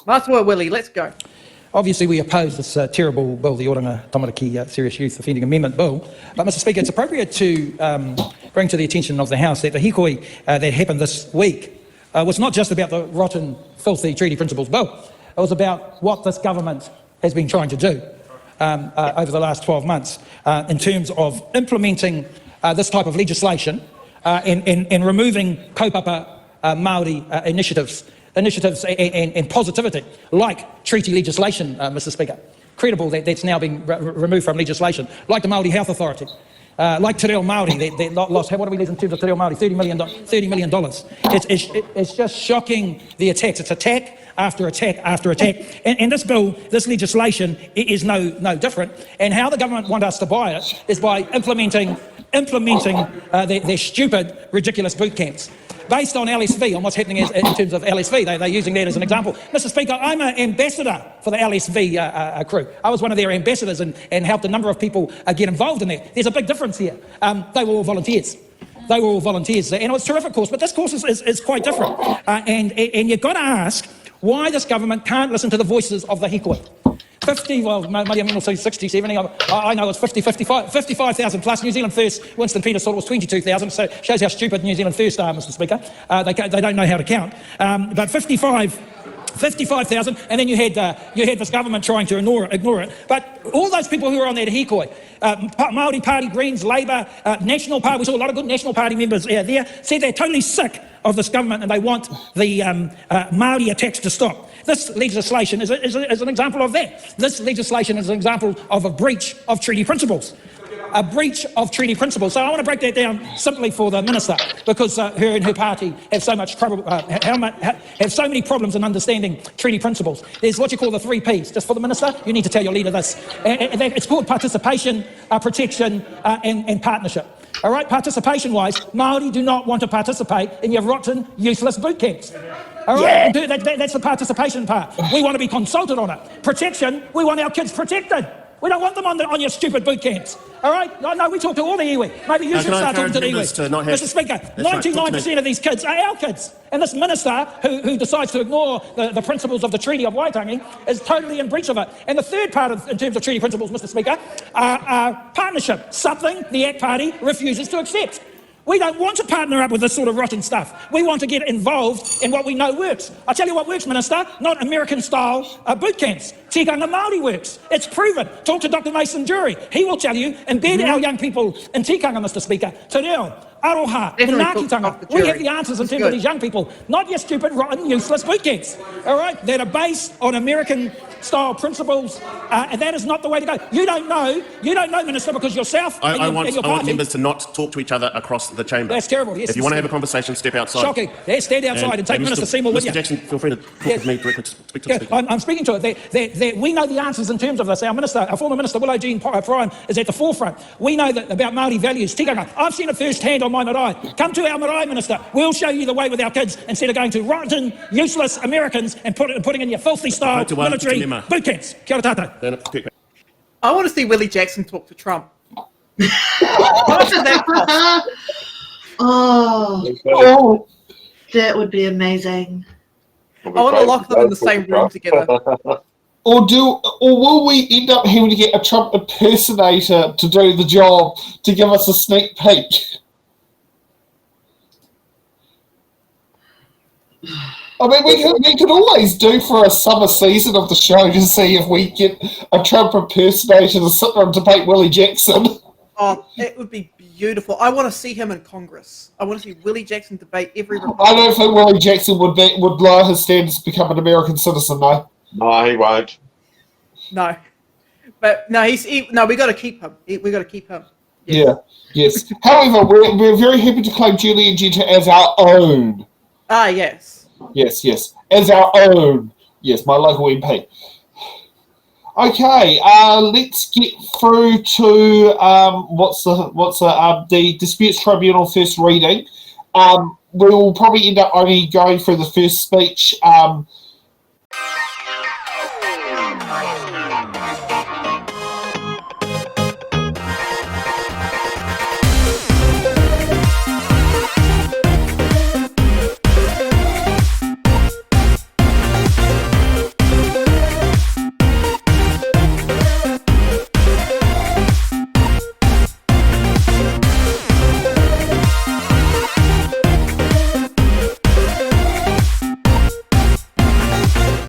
Last word, Willie, let's go. Obviously, we oppose this terrible bill, the Oranga Tamariki Serious Youth Offending Amendment Bill. But, Mr Speaker, it's appropriate to bring to the attention of the House that the hikoi that happened this week was not just about the rotten, filthy treaty principles bill. It was about what this government has been trying to do over the last 12 months in terms of implementing this type of legislation and removing kaupapa Māori initiatives and positivity, like treaty legislation, Mr Speaker. Credible that that's now been removed from legislation, like the Māori Health Authority, like Te Reo Māori, they lost, what do we lose in terms of Te Reo Māori? $30 million. It's just shocking, the attacks. It's attack after attack after attack. And this bill, this legislation is no different. And how the government want us to buy it is by implementing their stupid, ridiculous boot camps. Based on LSV, on what's happening in terms of LSV, they're using that as an example. Mr Speaker, I'm an ambassador for the LSV crew. I was one of their ambassadors and helped a number of people get involved in that. There's a big difference here. They were all volunteers. And it was a terrific course, but this course is quite different. And you've got to ask why this government can't listen to the voices of the hikoi. 50, well, maybe I'm going to say 60, 70, I know it's 55,000 plus. New Zealand First, Winston Peters thought it was 22,000, so it shows how stupid New Zealand First are, Mr Speaker. They don't know how to count. But 55,000, and then you had this government trying to ignore it. But all those people who are on that hikoi, Māori Party, Greens, Labour, National Party, we saw a lot of good National Party members there, said they're totally sick of this government and they want the Māori attacks to stop. This legislation is an example of that. This legislation is an example of a breach of treaty principles. A breach of treaty principles. So I want to break that down simply for the Minister, because her and her party have so much trouble, have so many problems in understanding treaty principles. There's what you call the 3 Ps. Just for the Minister, you need to tell your leader this. It's called participation, protection, and partnership. All right, participation-wise, Māori do not want to participate in your rotten, useless boot camps. All right, yeah. That's the participation part. We want to be consulted on it. Protection, we want our kids protected. We don't want them on your stupid boot camps. All right? No, we talk to all the iwi. Maybe you should start talking to the iwi. Mr Speaker, 99% of these kids are our kids. And this minister who decides to ignore the principles of the Treaty of Waitangi is totally in breach of it. And the third part in terms of treaty principles, Mr Speaker, partnership, something the ACT Party refuses to accept. We don't want to partner up with this sort of rotten stuff. We want to get involved in what we know works. I'll tell you what works, Minister, not American-style boot camps. Tikanga Māori works. It's proven. Talk to Dr. Mason Jury. He will tell you, embed our young people in tikanga, Mr Speaker. Te Reo, Aroha, Manaakitanga. We have the answers in terms of these young people, not your stupid, rotten, useless boot camps. All right? That are based on American-style principles, and that is not the way to go. You don't know, Minister, because yourself and your party... I want members to not talk to each other across the chamber. That's terrible, yes. If you want to have a conversation, step outside. Shocking. Yeah, stand outside and take Minister Seymour with you. Mr Jackson, feel free to talk with me directly. Speak to the speaker. I'm speaking to it. We know the answers in terms of this. Our former Minister, Willie Jackson, is at the forefront. We know that about Māori values, tikanga. I've seen it firsthand on my marae. Come to our marae, Minister. We'll show you the way with our kids instead of going to rotten, useless Americans and putting in your filthy style military boot camps. Kia ora tātou. I want to see Willie Jackson talk to Trump. What does that cost? Oh, that would be amazing. I want to lock them in the same room together. Or will we end up having to get a Trump impersonator to do the job to give us a sneak peek? I mean, we could always do for a summer season of the show to see if we get a Trump impersonator to sit there and debate Willie Jackson. Oh, it would be beautiful. I want to see him in Congress. I want to see Willie Jackson debate every Republican. I don't think Willie Jackson would lower his standards to become an American citizen, though. No, he won't. No, but no, we got to keep him. We got to keep him. Yes. Yeah. Yes. However, we're very happy to claim Julian Genter as our own. Ah, yes. Yes. As our own. Yes, my local MP. Okay, let's get through to the Disputes Tribunal first reading. We will probably end up only going through the first speech